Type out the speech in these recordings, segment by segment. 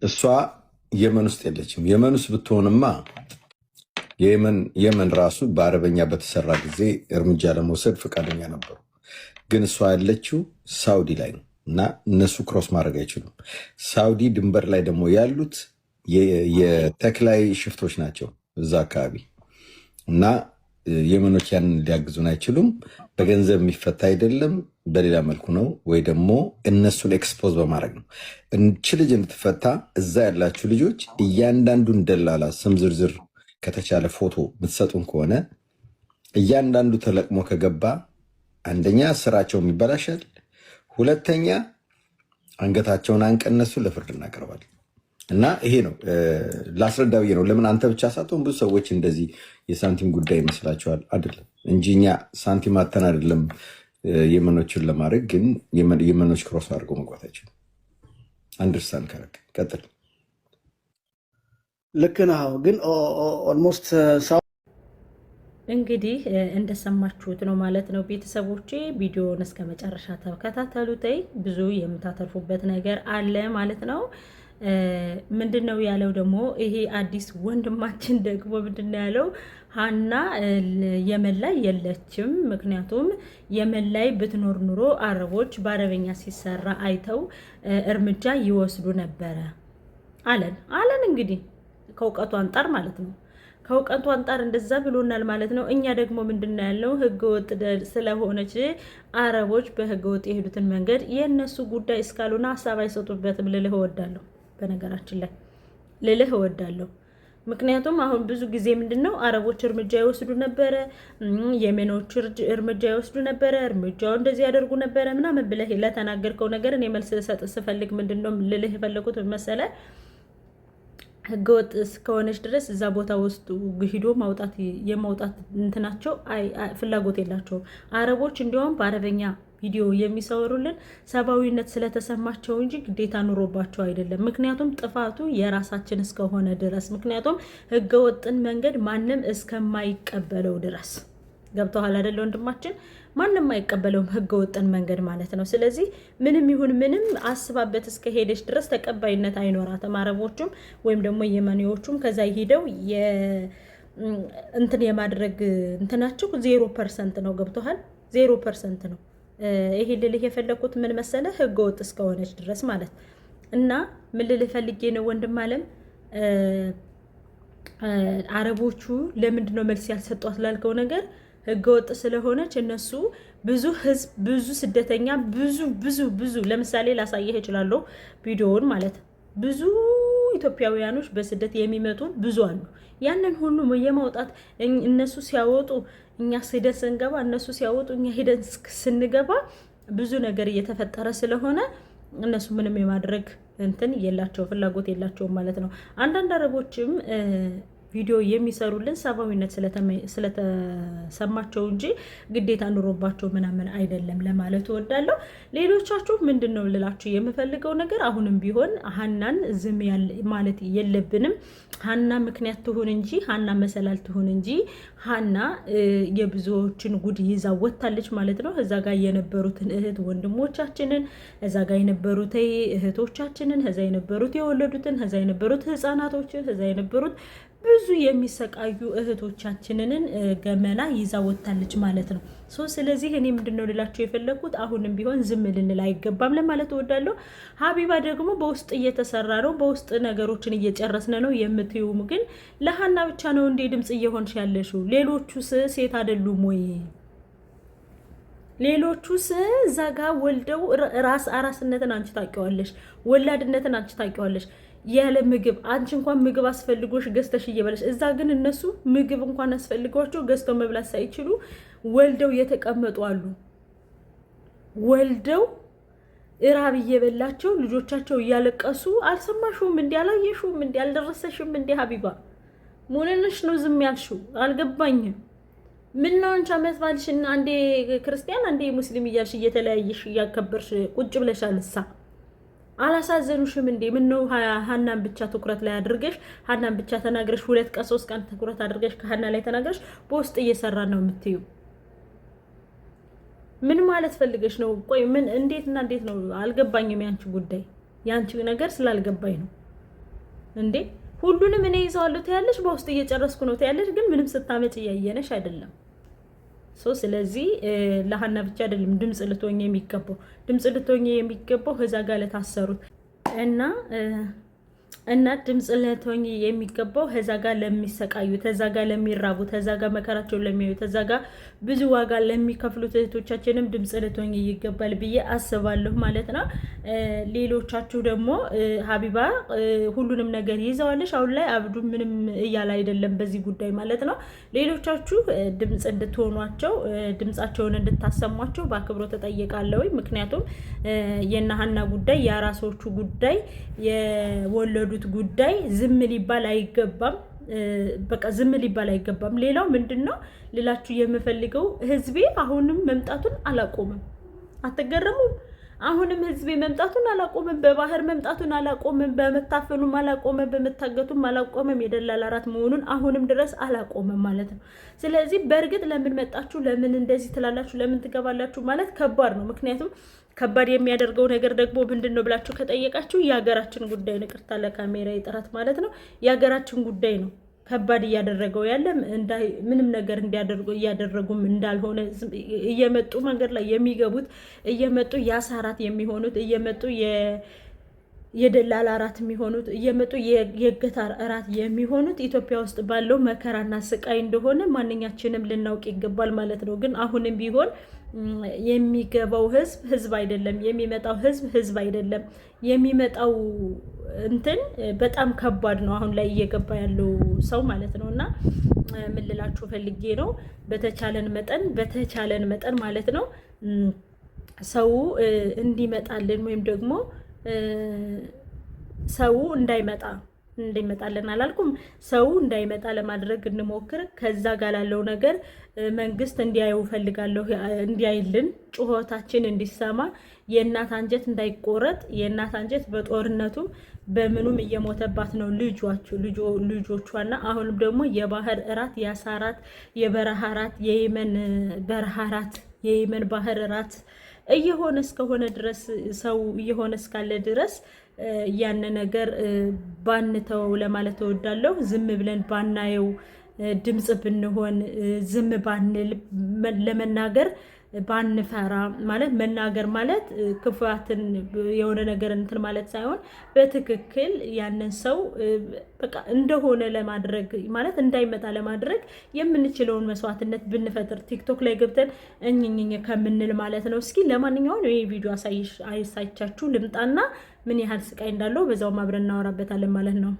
እሷ የመን ውስጥ የለችም። የመን ውስጥ ብትሆንማ የመን ራሱ በአረበኛ በተሰራ ጊዜ እርምጃ ለመውሰድ ፈቃደኛ ነበሩ። ግን እሷ ያለችው ሳውዲ ላይ ነው እና እነሱ ክሮስ ማድረግ አይችሉም። ሳውዲ ድንበር ላይ ደግሞ ያሉት የተክላይ ሽፍቶች ናቸው እዛ አካባቢ እና የመኖች ያንን ሊያግዙን አይችሉም። በገንዘብ የሚፈታ አይደለም፣ በሌላ መልኩ ነው ወይ ደግሞ እነሱን ኤክስፖዝ በማድረግ ነው። እንቺ ልጅ እንድትፈታ እዛ ያላችሁ ልጆች እያንዳንዱን ደላላ ስም ዝርዝር ከተቻለ ፎቶ የምትሰጡን ከሆነ እያንዳንዱ ተለቅሞ ከገባ አንደኛ ስራቸውም ይበላሻል፣ ሁለተኛ አንገታቸውን አንቀነሱ ለፍርድ እናቀርባለን። እና ይሄ ነው ላስረዳ ብዬ ነው። ለምን አንተ ብቻ ሳትሆን ብዙ ሰዎች እንደዚህ የሳንቲም ጉዳይ ይመስላቸዋል። አይደለም እንጂ እኛ ሳንቲም አተን አይደለም የመኖችን ለማድረግ ግን የመኖች ክሮስ አድርገው መግባታቸው አንደርስታንድ ካረግ ቀጥል። ልክ ነህ። ግን ኦልሞስት እንግዲህ እንደሰማችሁት ነው ማለት ነው ቤተሰቦቼ። ቪዲዮውን እስከ መጨረሻ ተከታተሉት። ብዙ የምታተርፉበት ነገር አለ ማለት ነው። ምንድን ነው ያለው ደግሞ ይሄ አዲስ ወንድማችን ደግሞ ምንድን ነው ያለው? ሀና የመን ላይ የለችም። ምክንያቱም የመን ላይ ብትኖር ኑሮ አረቦች በአረበኛ ሲሰራ አይተው እርምጃ ይወስዱ ነበረ አለን። እንግዲህ ከእውቀቱ አንጻር ማለት ነው። ከእውቀቱ አንጻር እንደዛ ብሎናል ማለት ነው። እኛ ደግሞ ምንድን ነው ያለው? ህገወጥ ስለሆነች አረቦች በህገወጥ የሄዱትን መንገድ የእነሱ ጉዳይ እስካልሆነ ሀሳብ አይሰጡበትም ልልህ እወዳለሁ። በነገራችን ላይ ልልህ እወዳለሁ። ምክንያቱም አሁን ብዙ ጊዜ ምንድነው አረቦች እርምጃ ይወስዱ ነበረ፣ የመኖች እርምጃ ይወስዱ ነበረ፣ እርምጃው እንደዚህ ያደርጉ ነበረ ምናምን ብለህ ለተናገርከው ነገር እኔ መልስ ልሰጥ ስፈልግ ምንድነው ልልህ የፈለኩት መሰለ፣ ህገወጥ እስከሆነች ድረስ እዛ ቦታ ውስጥ ሂዶ የማውጣት እንትናቸው ፍላጎት የላቸውም። አረቦች እንዲያውም በአረበኛ ቪዲዮ የሚሰሩልን ሰብአዊነት ስለተሰማቸው እንጂ ግዴታ ኑሮባቸው አይደለም። ምክንያቱም ጥፋቱ የራሳችን እስከሆነ ድረስ፣ ምክንያቱም ህገወጥን መንገድ ማንም እስከማይቀበለው ድረስ ገብተዋል አይደለ ወንድማችን? ማንም አይቀበለውም ህገወጥን መንገድ ማለት ነው። ስለዚህ ምንም ይሁን ምንም አስባበት እስከሄደች ድረስ ተቀባይነት አይኖራትም። አረቦቹም ወይም ደግሞ የመኔዎቹም ከዛ ሄደው እንትን የማድረግ እንትናቸው 0% ነው። ገብተዋል? 0% ነው። ይሄ ልልህ የፈለኩት ምን መሰለ፣ ህገወጥ እስከሆነች ድረስ ማለት እና ምን ልልህ ፈልጌ ነው ወንድም አለም፣ አረቦቹ ለምንድነው መልስ ያልሰጧት ላልከው ነገር ህገወጥ ስለሆነች እነሱ ብዙ ህዝብ፣ ብዙ ስደተኛ፣ ብዙ ለምሳሌ ላሳየህ እችላለሁ ቪዲዮውን ማለት ብዙ ኢትዮጵያውያኖች በስደት የሚመጡ ብዙ አሉ። ያንን ሁሉ የማውጣት እነሱ ሲያወጡ እኛ ሂደን ስንገባ፣ እነሱ ሲያወጡ እኛ ሂደን ስንገባ ብዙ ነገር እየተፈጠረ ስለሆነ እነሱ ምንም የማድረግ እንትን የላቸው ፍላጎት የላቸውም ማለት ነው። አንዳንድ አረቦችም ቪዲዮ የሚሰሩልን ሰብአዊነት ስለተሰማቸው እንጂ ግዴታ ኑሮባቸው ምናምን አይደለም ለማለት እወዳለሁ። ሌሎቻችሁ ምንድን ነው ልላችሁ የምፈልገው ነገር አሁንም ቢሆን ሀናን ዝም ማለት የለብንም። ሀና ምክንያት ትሁን እንጂ፣ ሀና መሰላል ትሁን እንጂ ሀና የብዙዎችን ጉድ ይዛ ወጥታለች ማለት ነው። እዛ ጋር የነበሩትን እህት ወንድሞቻችንን፣ እዛ ጋር የነበሩት እህቶቻችንን፣ እዛ የነበሩት የወለዱትን፣ እዛ የነበሩት ህፃናቶችን፣ እዛ የነበሩት ብዙ የሚሰቃዩ እህቶቻችንን ገመና ይዛ ወጥታለች ማለት ነው። ስለዚህ እኔ ምንድነው ልላችሁ የፈለኩት አሁንም ቢሆን ዝም ልንል አይገባም ለማለት እወዳለሁ። ሀቢባ ደግሞ በውስጥ እየተሰራ ነው፣ በውስጥ ነገሮችን እየጨረስን ነው የምትዩም፣ ግን ለሀና ብቻ ነው እንዴ ድምጽ እየሆንሽ ያለሽው? ሌሎቹስ ሴት አይደሉም ወይ? ሌሎቹስ እዛ ጋ ወልደው አራስነትን አንቺ ታውቂዋለሽ፣ ወላድነትን አንቺ ታውቂዋለሽ። ያለ ምግብ አንቺ እንኳን ምግብ አስፈልጎሽ ገዝተሽ እየበላሽ፣ እዛ ግን እነሱ ምግብ እንኳን አስፈልጓቸው ገዝተው መብላት ሳይችሉ ወልደው የተቀመጡ አሉ። ወልደው እራብ እየበላቸው ልጆቻቸው እያለቀሱ አልሰማሽውም? እንዲ አላየሽውም? እንዲ አልደረሰሽም? እንዲ ሀቢባ ሞነነሽ ነው ዝም ያልሽው? አልገባኝም። ምን ነው አንቺ አመት ባልሽና አንዴ ክርስቲያን አንዴ ሙስሊም እያልሽ እየተለያየሽ እያከበርሽ ቁጭ ብለሻልሳ አላሳዘኑሽም እንዴ? ምን ነው ሀናን ብቻ ትኩረት ላይ አድርገሽ ሀናን ብቻ ተናግረሽ 2 ቀን 3 ቀን ትኩረት አድርገሽ ከሀና ላይ ተናግረሽ በውስጥ እየሰራ ነው የምትዩ? ምን ማለት ፈልገሽ ነው? ቆይ ምን እንዴት ነው አልገባኝም። ያንቺ ጉዳይ ያንቺ ነገር ስላልገባኝ ነው። እንዴ? ሁሉንም እኔ ይዘዋለሁ ትያለሽ፣ በውስጥ እየጨረስኩ ነው ትያለሽ፣ ግን ምንም ስታመጭ እያየነሽ አይደለም። ስለዚህ ለሀና ብቻ አይደለም ድምጽ ልትሆኚ የሚገባው ከዛ ጋር ለታሰሩት እና ድምጽ ልትሆኚ የሚገባው ከዛ ጋር ለሚሰቃዩት፣ ከዛ ጋር ለሚራቡት፣ ከዛ ጋር መከራቸውን ለሚያዩት፣ ከዛ ጋር ብዙ ዋጋ ለሚከፍሉት እህቶቻችንም ድምጽ ልትሆኚ ይገባል ብዬ አስባለሁ ማለት ነው። ሌሎቻችሁ ደግሞ ሀቢባ ሁሉንም ነገር ይዘዋለሽ። አሁን ላይ አብዱ ምንም እያለ አይደለም በዚህ ጉዳይ ማለት ነው። ሌሎቻችሁ ድምጽ እንድትሆኗቸው፣ ድምጻቸውን እንድታሰሟቸው በአክብሮ ተጠይቃለሁ። ምክንያቱም የናሀና ጉዳይ የአራሶቹ ጉዳይ የወለዱ ጉዳይ ዝም ሊባል አይገባም። በቃ ዝም ሊባል አይገባም። ሌላው ምንድነው ልላችሁ የምፈልገው ህዝቤ አሁንም መምጣቱን አላቆመም። አትገረሙም? አሁንም ህዝቤ መምጣቱን አላቆመም። በባህር መምጣቱን አላቆመም። በመታፈኑም አላቆመም። በመታገቱም አላቆመም። የደላላ አራት መሆኑን አሁንም ድረስ አላቆመም ማለት ነው። ስለዚህ በእርግጥ ለምን መጣችሁ፣ ለምን እንደዚህ ትላላችሁ፣ ለምን ትገባላችሁ ማለት ከባድ ነው። ምክንያቱም ከባድ የሚያደርገው ነገር ደግሞ ምንድን ነው ብላችሁ ከጠየቃችሁ የሀገራችን ጉዳይ ነው። ይቅርታ ለካሜራ ጥራት ማለት ነው። የሀገራችን ጉዳይ ነው ከባድ እያደረገው ያለ ምንም ነገር እያደረጉም እንዳልሆነ እየመጡ መንገድ ላይ የሚገቡት እየመጡ የአሳራት የሚሆኑት እየመጡ የደላላ አራት የሚሆኑት እየመጡ የእገታ እራት የሚሆኑት ኢትዮጵያ ውስጥ ባለው መከራና ስቃይ እንደሆነ ማንኛችንም ልናውቅ ይገባል ማለት ነው። ግን አሁንም ቢሆን የሚገባው ህዝብ አይደለም፣ የሚመጣው ህዝብ አይደለም። የሚመጣው በጣም ከባድ ነው አሁን ላይ እየገባ ያለው ሰው ማለት ነው። እና ምን ልላችሁ ፈልጌ ነው፣ በተቻለን መጠን ማለት ነው ሰው እንዲመጣልን ወይም ደግሞ ሰው እንዳይመጣልን አላልኩም፣ ሰው እንዳይመጣ ለማድረግ እንሞክር። ከዛ ጋር ላለው ነገር መንግስት እንዲያዩ ፈልጋለሁ፣ እንዲያይልን፣ ጩኸታችን እንዲሰማ፣ የእናት አንጀት እንዳይቆረጥ። የእናት አንጀት በጦርነቱም በምኑም እየሞተባት ነው ልጆቿና አሁንም ደግሞ የባህር እራት፣ የአሳ እራት፣ የበረሃ እራት፣ የየመን በረሃ እራት፣ የየመን ባህር እራት እየሆነ እስከሆነ ድረስ ሰው እየሆነ እስካለ ድረስ ያን ነገር ባንተው ለማለት እወዳለሁ። ዝም ብለን ባናየው፣ ድምጽ ብንሆን፣ ዝም ባንል፣ ለመናገር ባንፈራ ማለት መናገር ማለት ክፋትን የሆነ ነገር እንትን ማለት ሳይሆን በትክክል ያንን ሰው በቃ እንደሆነ ለማድረግ ማለት እንዳይመጣ ለማድረግ የምንችለውን መስዋዕትነት ብንፈጥር ቲክቶክ ላይ ገብተን እኝኝኝ ከምንል ማለት ነው። እስኪ ለማንኛውም ይሄ ቪዲዮ አሳይቻችሁ ልምጣና ምን ያህል ስቃይ እንዳለው በዛው አብረን እናወራበታለን ማለት ነው።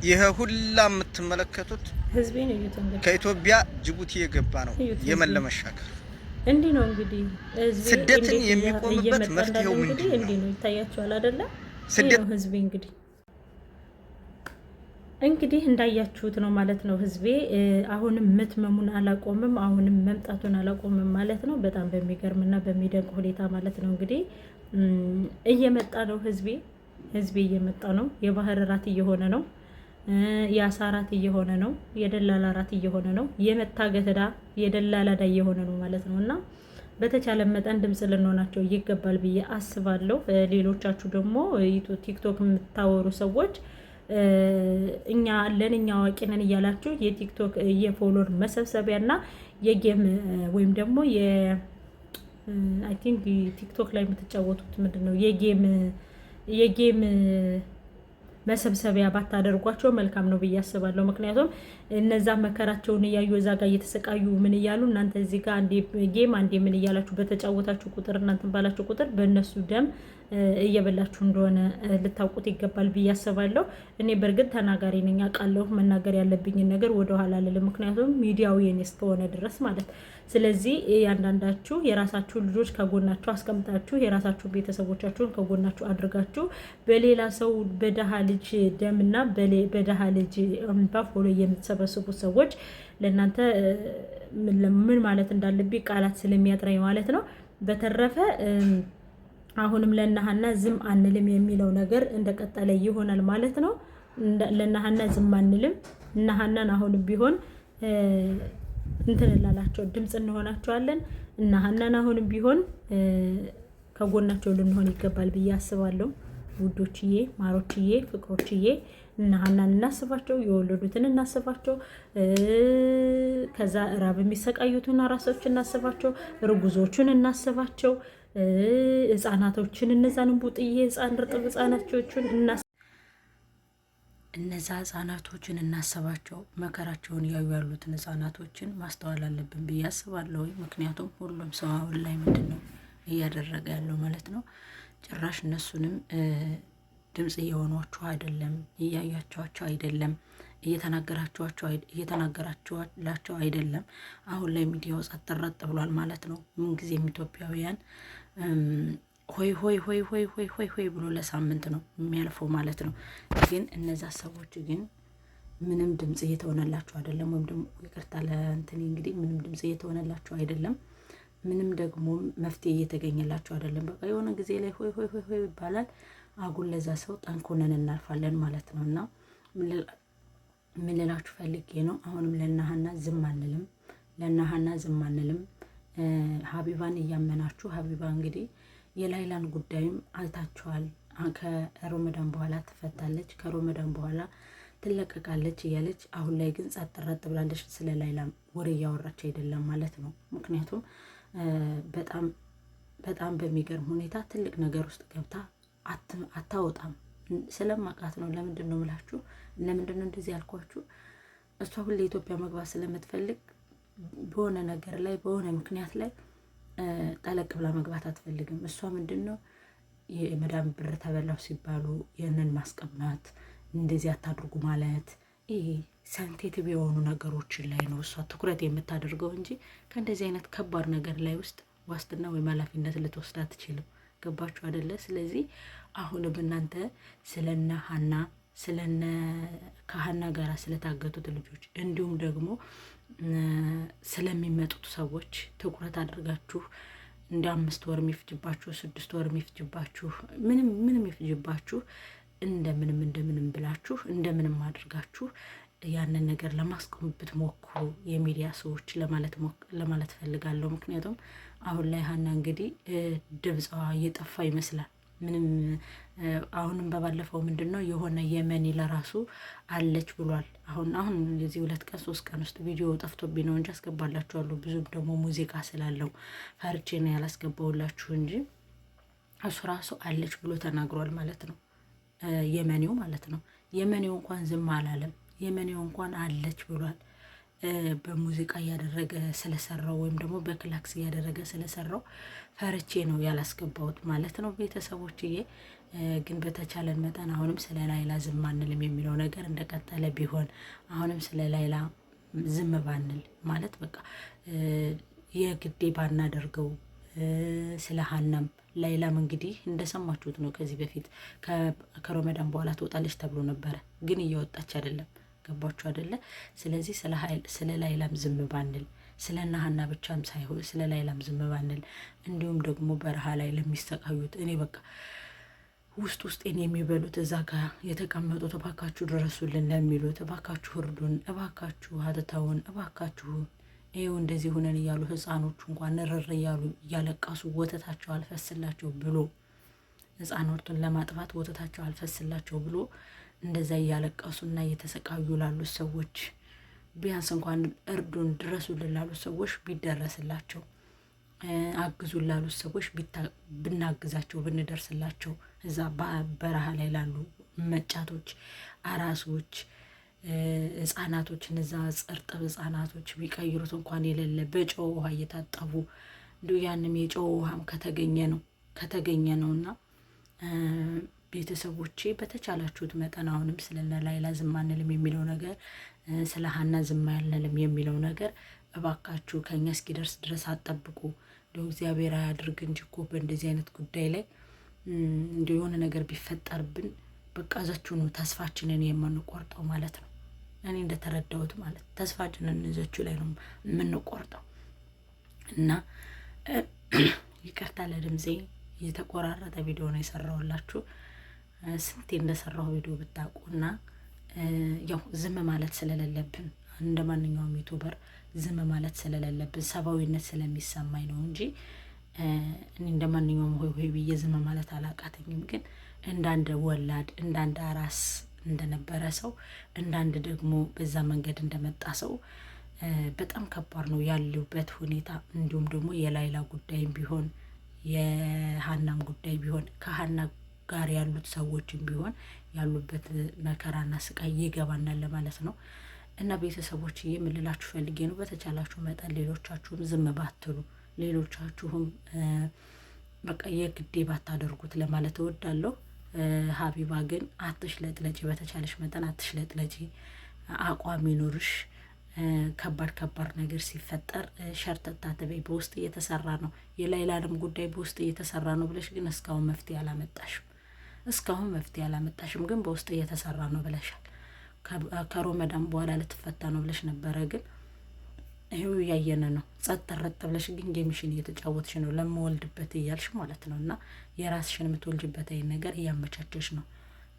ይሄ ሁላ የምትመለከቱት ህዝቤን ከኢትዮጵያ ጅቡቲ የገባ ነው የመን ለመሻገር እንዲህ ነው እንግዲህ ስደትን የሚቆምበት መፍትሄው ምንድን ነው? እንዲህ ነው ይታያችኋል አይደለ? ስደት ህዝቤ እንግዲህ እንዳያችሁት ነው ማለት ነው። ህዝቤ አሁንም መትመሙን አላቆምም፣ አሁንም መምጣቱን አላቆምም ማለት ነው። በጣም በሚገርምና በሚደንቅ ሁኔታ ማለት ነው እንግዲህ እየመጣ ነው ህዝቤ እየመጣ ነው። የባህር እራት እየሆነ ነው፣ የአሳ እራት እየሆነ ነው፣ የደላላ እራት እየሆነ ነው፣ የመታገት ዕዳ የደላላ ዕዳ እየሆነ ነው ማለት ነው። እና በተቻለ መጠን ድምጽ ልንሆናቸው ይገባል ብዬ አስባለሁ። ሌሎቻችሁ ደግሞ ቲክቶክ የምታወሩ ሰዎች እኛ አለን እኛ አዋቂ ነን እያላችሁ የቲክቶክ የፎሎወር መሰብሰቢያና የጌም ወይም ደግሞ አይ ቲንክ ቲክቶክ ላይ የምትጫወቱት ምንድነው የጌም መሰብሰቢያ ባታደርጓቸው መልካም ነው ብዬ አስባለሁ። ምክንያቱም እነዛ መከራቸውን እያዩ እዛ ጋር እየተሰቃዩ ምን እያሉ እናንተ እዚህ ጋር አንዴ ጌም አንዴ ምን እያላችሁ በተጫወታችሁ ቁጥር እናንተን ባላችሁ ቁጥር በእነሱ ደም እየበላችሁ እንደሆነ ልታውቁት ይገባል ብዬ አስባለሁ። እኔ በእርግጥ ተናጋሪ ነኝ፣ አውቃለሁ። መናገር ያለብኝን ነገር ወደኋላ አልልም፣ ምክንያቱም ሚዲያው የኔ እስከሆነ ድረስ ማለት። ስለዚህ ያንዳንዳችሁ የራሳችሁ ልጆች ከጎናችሁ አስቀምጣችሁ የራሳችሁ ቤተሰቦቻችሁን ከጎናችሁ አድርጋችሁ በሌላ ሰው በደሃ ልጅ ደምና በደሃ ልጅ እንባ ፎሎ የምትሰበስቡ ሰዎች ለእናንተ ምን ማለት እንዳለብኝ ቃላት ስለሚያጥረኝ ማለት ነው። በተረፈ አሁንም ለናሀና ዝም አንልም የሚለው ነገር እንደቀጠለ ይሆናል ማለት ነው። ለናሀና ዝም አንልም። ናሀናን አሁንም ቢሆን እንትን እንላላቸው ድምጽ እንሆናቸዋለን። ናሀናን አሁንም ቢሆን ከጎናቸው ልንሆን ይገባል ብዬ አስባለሁ። ውዶችዬ፣ ማሮችዬ፣ ፍቅሮችዬ እና ሀናን እናስባቸው፣ የወለዱትን እናስባቸው፣ ከዛ ራብ የሚሰቃዩትን አራሶች እናስባቸው፣ ርጉዞቹን እናስባቸው፣ ህጻናቶችን እነዛን ቡጥዬ ህጻን ርጥብ ህጻናቶችን እነዛ ህጻናቶችን እናስባቸው። መከራቸውን እያዩ ያሉትን ህጻናቶችን ማስተዋል አለብን ብዬ አስባለሁ። ምክንያቱም ሁሉም ሰው አሁን ላይ ምንድን ነው እያደረገ ያለው ማለት ነው። ጭራሽ እነሱንም ድምጽ እየሆኗቸው አይደለም፣ እያያቸዋቸው አይደለም፣ እየተናገራቸዋላቸው አይደለም። አሁን ላይ ሚዲያው ጸጥ ረጥ ብሏል ማለት ነው። ምንጊዜም ኢትዮጵያውያን ሆይ ሆይ ሆይ ሆይ ሆይ ሆይ ሆይ ብሎ ለሳምንት ነው የሚያልፈው ማለት ነው። ግን እነዛ ሰዎች ግን ምንም ድምጽ እየተሆነላቸው አይደለም፣ ወይም ደግሞ ይቅርታ ለእንትን እንግዲህ ምንም ድምጽ እየተሆነላቸው አይደለም፣ ምንም ደግሞ መፍትሄ እየተገኘላቸው አይደለም። በቃ የሆነ ጊዜ ላይ ሆይ ሆይ ሆይ ሆይ ይባላል። አጉል ለዛ ሰው ጠንኮነን እናልፋለን ማለት ነው። እና ምን ልላችሁ ፈልጌ ነው፣ አሁንም ለናሃና ዝም አንልም፣ ለናሃና ዝም አንልም። ሀቢባን እያመናችሁ ሀቢባ እንግዲህ የላይላን ጉዳይም አይታችኋል። ከሮመዳን በኋላ ትፈታለች፣ ከሮመዳን በኋላ ትለቀቃለች እያለች አሁን ላይ ግን ጸጥ ረጥ ብላለች። ስለ ላይላ ወሬ እያወራች አይደለም ማለት ነው። ምክንያቱም በጣም በሚገርም ሁኔታ ትልቅ ነገር ውስጥ ገብታ አታወጣም። ስለማቃት ነው። ለምንድን ነው ምላችሁ? ለምንድን ነው እንደዚህ ያልኳችሁ? እሷ ሁሌ ኢትዮጵያ መግባት ስለምትፈልግ በሆነ ነገር ላይ በሆነ ምክንያት ላይ ጠለቅ ብላ መግባት አትፈልግም። እሷ ምንድን ነው የመዳም ብር ተበላው ሲባሉ ይህንን ማስቀማት፣ እንደዚህ አታድርጉ ማለት፣ ይሄ ሴንሲቲቭ የሆኑ ነገሮችን ላይ ነው እሷ ትኩረት የምታደርገው እንጂ ከእንደዚህ አይነት ከባድ ነገር ላይ ውስጥ ዋስትና ወይም ኃላፊነት ልትወስድ አትችልም። ገባችሁ አይደለ? ስለዚህ አሁንም እናንተ ስለነ ሀና ስለነ ከሀና ጋር ስለታገቱት ልጆች እንዲሁም ደግሞ ስለሚመጡት ሰዎች ትኩረት አድርጋችሁ እንደ 5 ወር የሚፍጅባችሁ 6 ወር የሚፍጅባችሁ ምንም ይፍጅባችሁ እንደምንም ብላችሁ እንደምንም አድርጋችሁ ያንን ነገር ለማስቆም ብትሞክሩ የሚዲያ ሰዎች ለማለት ፈልጋለሁ። ምክንያቱም አሁን ላይ ሀና እንግዲህ ድምጿ እየጠፋ ይመስላል። ምንም አሁንም በባለፈው ምንድነው የሆነ የመኒ ለራሱ አለች ብሏል። አሁን የዚህ 2 ቀን 3 ቀን ውስጥ ቪዲዮ ጠፍቶብኝ ነው እንጂ አስገባላችኋለሁ። ብዙም ደግሞ ሙዚቃ ስላለው ፈርቼ ነው ያላስገባውላችሁ እንጂ እሱ ራሱ አለች ብሎ ተናግሯል ማለት ነው። የመኒው ማለት ነው። የመኒው እንኳን ዝም አላለም። የመኒው እንኳን አለች ብሏል። በሙዚቃ እያደረገ ስለሰራው ወይም ደግሞ በክላክስ እያደረገ ስለሰራው ፈርቼ ነው ያላስገባውት ማለት ነው። ቤተሰቦችዬ ግን በተቻለን መጠን አሁንም ስለ ላይላ ዝም አንልም የሚለው ነገር እንደቀጠለ ቢሆን አሁንም ስለ ላይላ ዝም ባንል ማለት በቃ የግዴ ባናደርገው ስለ ሀናም ላይላም እንግዲህ እንደሰማችሁት ነው። ከዚህ በፊት ከሮመዳን በኋላ ትወጣለች ተብሎ ነበረ፣ ግን እየወጣች አይደለም። ገባችሁ አይደለ? ስለዚህ ስለ ላይላም ዝም ባንል፣ ስለ ሀና ብቻም ሳይሆን ስለ ላይላም ዝም ባንል፣ እንዲሁም ደግሞ በረሃ ላይ ለሚሰቃዩት እኔ በቃ ውስጤን የሚበሉት እዛ ጋር የተቀመጡት እባካችሁ ድረሱልን ለሚሉት እባካችሁ እርዱን፣ እባካችሁ አትተውን፣ እባካችሁ ይኸው እንደዚህ ሆነን እያሉ ህፃኖቹ እንኳን ንርር እያሉ እያለቀሱ ወተታቸው አልፈስላቸው ብሎ ህፃኖቱን ለማጥፋት ወተታቸው አልፈስላቸው ብሎ እንደዛ እያለቀሱና እየተሰቃዩ ላሉት ሰዎች ቢያንስ እንኳን እርዱን ድረሱልን ላሉት ሰዎች ቢደረስላቸው፣ አግዙን ላሉት ሰዎች ብናግዛቸው ብንደርስላቸው፣ እዛ በረሃ ላይ ላሉ መጫቶች፣ አራሶች፣ ህጻናቶች እነዛ እርጥብ ህጻናቶች ቢቀይሩት እንኳን የሌለ በጨው ውሃ እየታጠቡ እንዲሁ ያንም የጨው ውሃም ከተገኘ ነውና ቤተሰቦቼ በተቻላችሁት መጠን አሁንም ስለ ላይላ ዝም አንልም የሚለው ነገር ስለ ሀና ዝም አንልም የሚለው ነገር እባካችሁ ከኛ እስኪደርስ ድረስ አጠብቁ። እንደው እግዚአብሔር አያድርግ እንጂ እኮ በእንደዚህ አይነት ጉዳይ ላይ እንደው የሆነ ነገር ቢፈጠርብን በቃ ዘቹን ተስፋችንን የምንቆርጠው ማለት ነው። እኔ እንደተረዳሁት ማለት ተስፋችንን ዘቹ ላይ ነው የምንቆርጠው እና ይቅርታ ለድምጼ የተቆራረጠ ቪዲዮ ነው የሰራሁላችሁ። ስንቴ እንደሰራሁ ቪዲዮ ብታውቁና ያው ዝም ማለት ስለሌለብን እንደ ማንኛውም ዩቲዩበር ዝም ማለት ስለሌለብን ሰብአዊነት ስለሚሰማኝ ነው እንጂ እኔ እንደ ማንኛውም ሆይ ብዬ ዝም ማለት አላቃተኝም። ግን እንዳንድ ወላድ እንዳንድ አራስ እንደነበረ ሰው እንዳንድ ደግሞ በዛ መንገድ እንደመጣ ሰው በጣም ከባድ ነው ያሉበት ሁኔታ። እንዲሁም ደግሞ የላይላ ጉዳይም ቢሆን የሀናም ጉዳይ ቢሆን ከሀና ጋር ያሉት ሰዎችም ቢሆን ያሉበት መከራና ስቃይ ይገባናል ለማለት ነው። እና ቤተሰቦች የምልላችሁ ፈልጌ ነው በተቻላችሁ መጠን ሌሎቻችሁም ዝም ባትሉ፣ ሌሎቻችሁም በቃ የግዴ ባታደርጉት ለማለት እወዳለሁ። ሀቢባ ግን አትሽለጥለጪ፣ በተቻለሽ መጠን አትሽለጥለጪ፣ አቋም ይኑርሽ። ከባድ ነገር ሲፈጠር ሸርተታ ተበይ። በውስጥ እየተሰራ ነው የላይላንም ጉዳይ በውስጥ እየተሰራ ነው ብለሽ ግን እስካሁን መፍትሄ አላመጣሽም። ግን በውስጥ እየተሰራ ነው ብለሻል። ከሮመዳን በኋላ ልትፈታ ነው ብለሽ ነበረ። ግን ይሄው ያየነ ነው። ጸጥ ረጥ ብለሽ ግን ጌምሽን እየተጫወትሽ ነው ለምወልድበት እያልሽ ማለት ነው። እና የራስሽን የምትወልጅበት አይን ነገር እያመቻቸሽ ነው።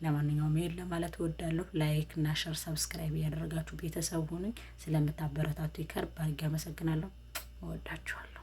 ለማንኛውም ይሄን ለማለት እወዳለሁ። ላይክ እና ሼር ሰብስክራይብ ያደረጋችሁ ቤተሰብ ሁኑኝ። ስለምታበረታቱ ይከርብ አድርጌ አመሰግናለሁ። እወዳችኋለሁ።